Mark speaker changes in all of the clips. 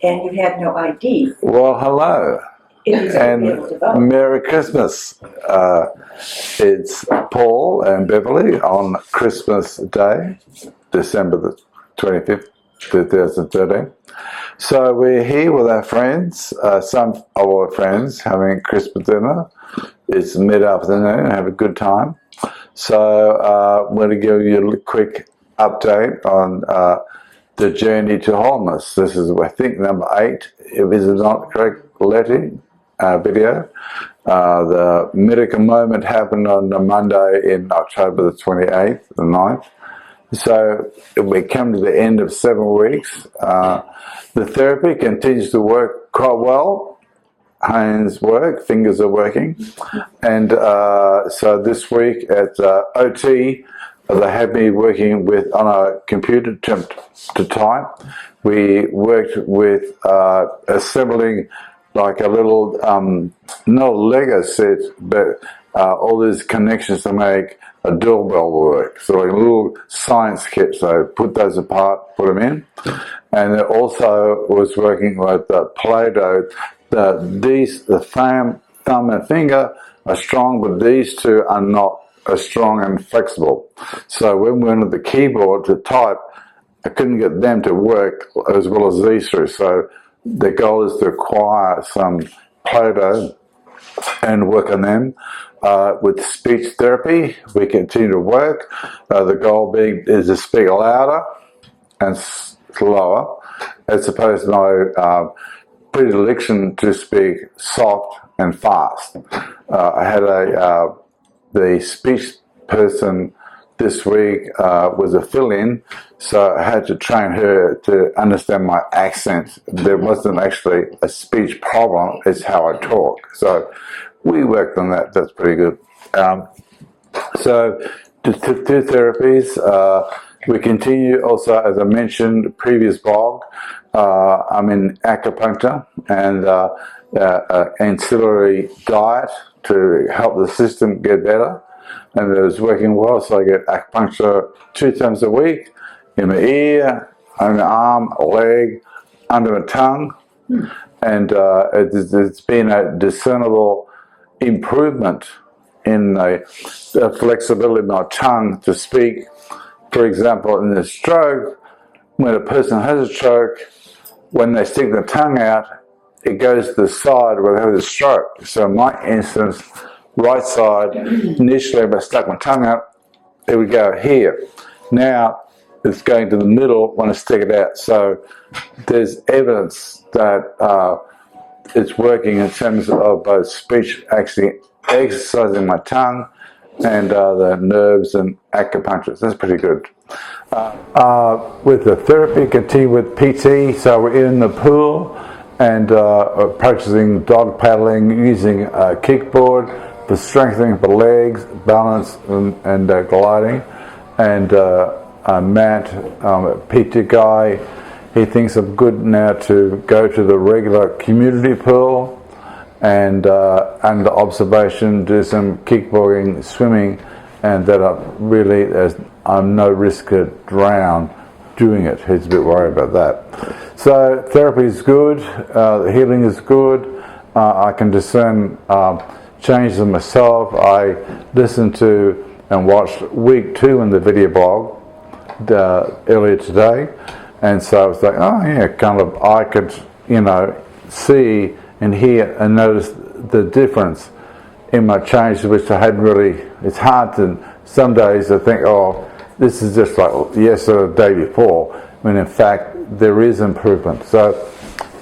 Speaker 1: and you had no ID.
Speaker 2: Well, hello. And Merry Christmas. It's Paul and Beverly on Christmas Day, December the 25th, 2013. So we're here with our friends, some of our friends having Christmas dinner. It's mid-afternoon, have a good time. So I'm going to give you a quick update on the journey to wholeness. This is, I think, number 8, if it's not correct, Letty. Video. The medical moment happened on the Monday in October the 28th, the 9th. So we come to the end of 7 weeks. The therapy continues to work quite well. Hands work, fingers are working. And so this week at OT, they had me working on a computer to type. We worked with assembling like a little, not a Lego set, but all these connections to make a doorbell work. So like a little science kit, so put those apart, put them in. And it also was working with Play-Doh. The thumb and finger are strong, but these two are not as strong and flexible. So when we went to the keyboard to type, I couldn't get them to work as well as these two. So the goal is to acquire some Play-Doh and work on them. With speech therapy, we continue to work. The goal being is to speak louder and slower, as opposed to my predilection to speak soft and fast. I had the speech person this week was a fill-in, so I had to train her to understand my accent. There wasn't actually a speech problem, it's how I talk. So we worked on that, that's pretty good. So two therapies. We continue also, as I mentioned, previous blog, I'm in acupuncture and ancillary diet to help the system get better. And it was working well, so I get acupuncture 2 times a week in my ear, on my arm, leg, under my tongue, and it's been a discernible improvement in the flexibility of my tongue to speak. For example, in the stroke, when a person has a stroke, when they stick the tongue out, it goes to the side where they have the stroke. So in my instance, right side, initially if I stuck my tongue out, it would go here. Now it's going to the middle when I stick it out. So there's evidence that it's working in terms of both speech, actually exercising my tongue, and the nerves and acupuncture. That's pretty good. With the therapy, continue with PT. So we're in the pool and practicing dog paddling, using a kickboard for strengthening the legs, balance, and gliding. And Matt, a PT guy, he thinks I'm good now to go to the regular community pool and under observation do some kickboarding, swimming, and that I'm no risk to drown doing it. He's a bit worried about that. So therapy is good, the healing is good. I can discern changes in myself. I listened to and watched week 2 in the video blog earlier today, and so I was like, oh yeah, kind of I could, see and hear and notice the difference in my changes, which I hadn't really. It's hard to, some days I think, oh, this is just like yesterday or the day before, when in fact there is improvement. So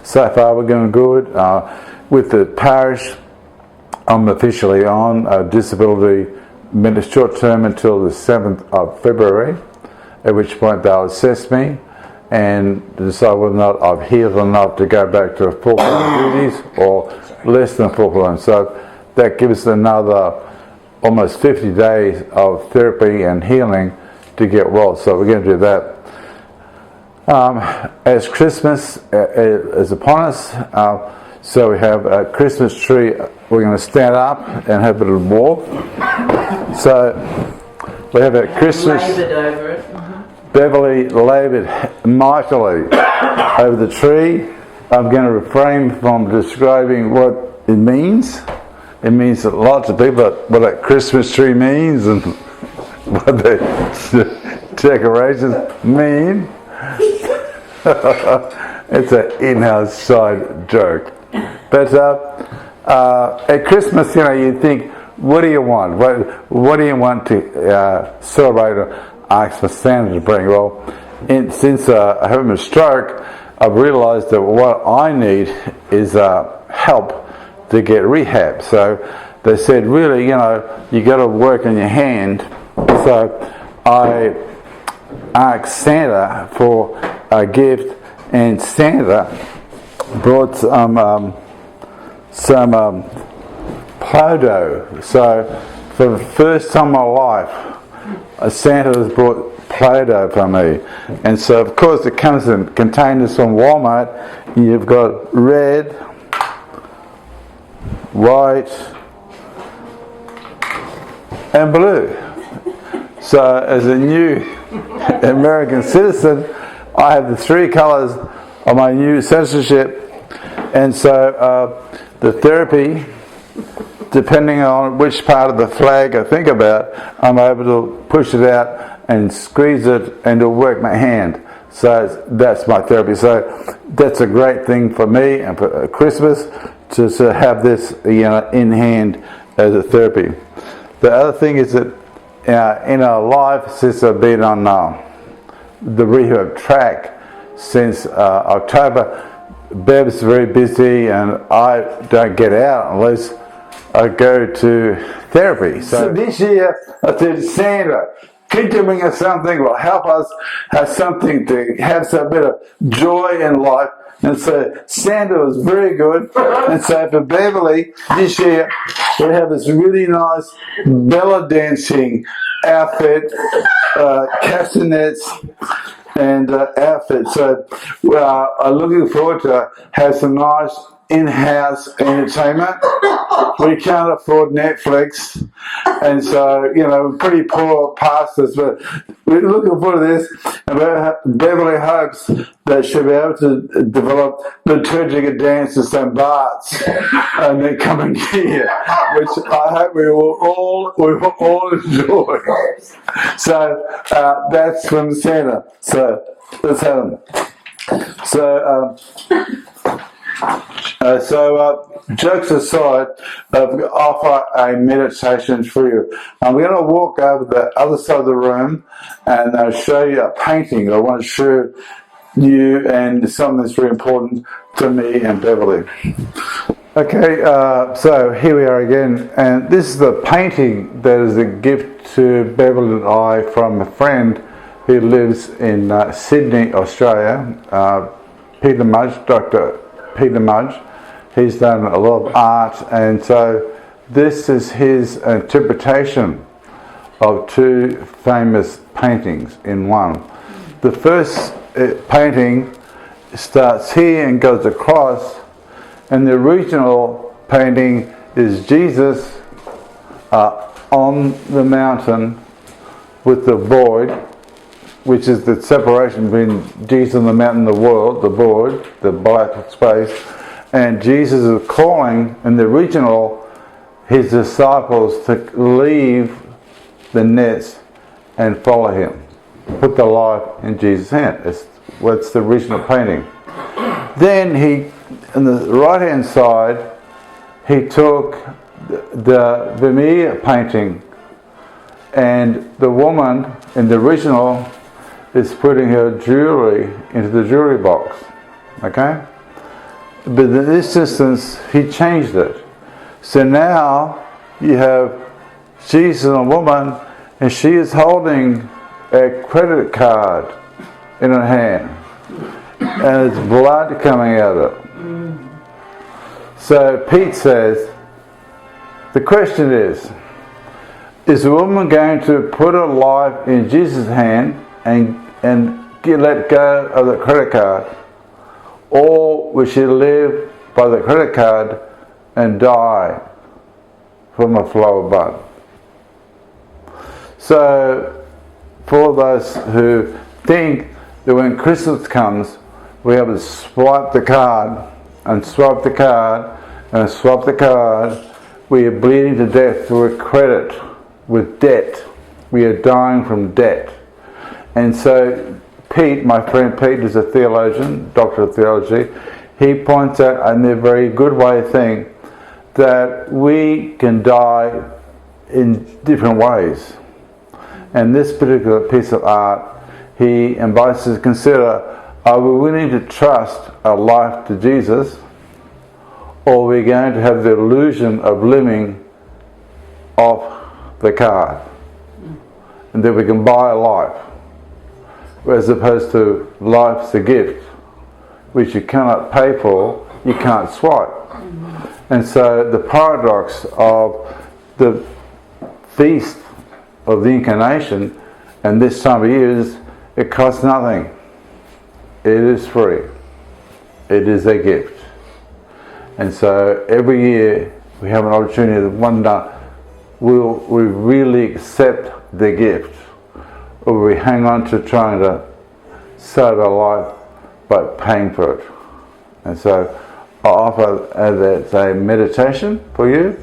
Speaker 2: far we're going good. With the parish, I'm officially on disability short term until the 7th of February, at which point they'll assess me and decide whether or not I've healed enough to go back to full-blown duties or less than full-blown. So that gives another almost 50 days of therapy and healing to get well. So we're going to do that. As Christmas is upon us, so we have a Christmas tree. We're going to stand up and have a little walk. So we have a Christmas.
Speaker 3: Laboured over it.
Speaker 2: Beverly laboured mightily over the tree, I'm going to refrain from describing what it means. It means that lots of people, what a Christmas tree means and what the decorations mean. It's an in-house side joke. But at Christmas, you think, what do you want? What do you want to celebrate or ask for Santa to bring? Well, since I have a stroke, I've realised that what I need is help to get rehab. So they said, really, you got to work on your hand. So I asked Santa for a gift, and Santa brought some Play-Doh. So for the first time in my life, Santa has brought Play-Doh for me. And so of course it comes in containers from Walmart. You've got red, white and blue. So as a new American citizen, I have the three colours of my new citizenship. And so the therapy, depending on which part of the flag I think about, I'm able to push it out and squeeze it and to work my hand. So that's my therapy. So that's a great thing for me and for Christmas to have this in hand as a therapy. The other thing is that in our life, since I've been on the rehab track since October, Bev's very busy and I don't get out unless I go to therapy. So this year I said, Santa, could you bring us something that will help us have something to have some bit of joy in life? And so Santa was very good. And so for Beverly, this year we have this really nice belly dancing outfit, castanets and outfit. So I'm looking forward to have some nice in-house entertainment. We can't afford Netflix, and so we're pretty poor pastors, but we're looking forward to this. And Beverly hopes that she'll be able to develop liturgical dances and bards in the coming year, which I hope we will all enjoy. So that's from Santa. So let's have them. So jokes aside, I offer a meditation for you. I'm going to walk over the other side of the room and show you a painting. I want to show you and something that's very important to me and Beverly. Okay, so here we are again, and this is the painting that is a gift to Beverly and I from a friend who lives in Sydney, Australia, Peter Mudge, Dr. Peter Mudge. He's done a lot of art, and so this is his interpretation of two famous paintings in one. The first painting starts here and goes across, and the original painting is Jesus on the mountain with the void, which is the separation between Jesus on the mountain and the world, the void, the black space. And Jesus is calling, in the original, his disciples to leave the nets and follow him. Put their life in Jesus' hand. That's the original painting. Then he, on the right-hand side, he took the Vermeer painting, and the woman in the original is putting her jewelry into the jewelry box. Okay? But in this instance, he changed it. So now you have Jesus and a woman, and she is holding a credit card in her hand, and there's blood coming out of it. So Pete says, the question is the woman going to put her life in Jesus' hand and let go of the credit card, or will she live by the credit card and die from a flow of blood? So for those who think that when Christmas comes, we have to swipe the card and swipe the card and swipe the card. We are bleeding to death through a credit with debt. We are dying from debt. And so Pete, my friend Pete, is a theologian, doctor of theology. He points out in a very good way thing that we can die in different ways. And this particular piece of art, he invites us to consider, are we willing to trust our life to Jesus, or are we going to have the illusion of living off the card? And that we can buy a life, as opposed to life's a gift, which you cannot pay for, you can't swipe. And so the paradox of the feast of the Incarnation and this time of year is it costs nothing. It is free. It is a gift. And so every year we have an opportunity that one day will we really accept the gift, or we hang on to trying to save our life by paying for it. And so I offer as a meditation for you.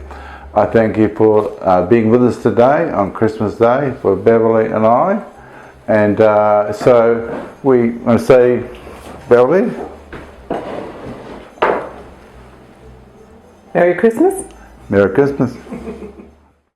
Speaker 2: I thank you for being with us today on Christmas Day for Beverly and I. And so we want to say, Beverly,
Speaker 1: Merry Christmas.
Speaker 2: Merry Christmas.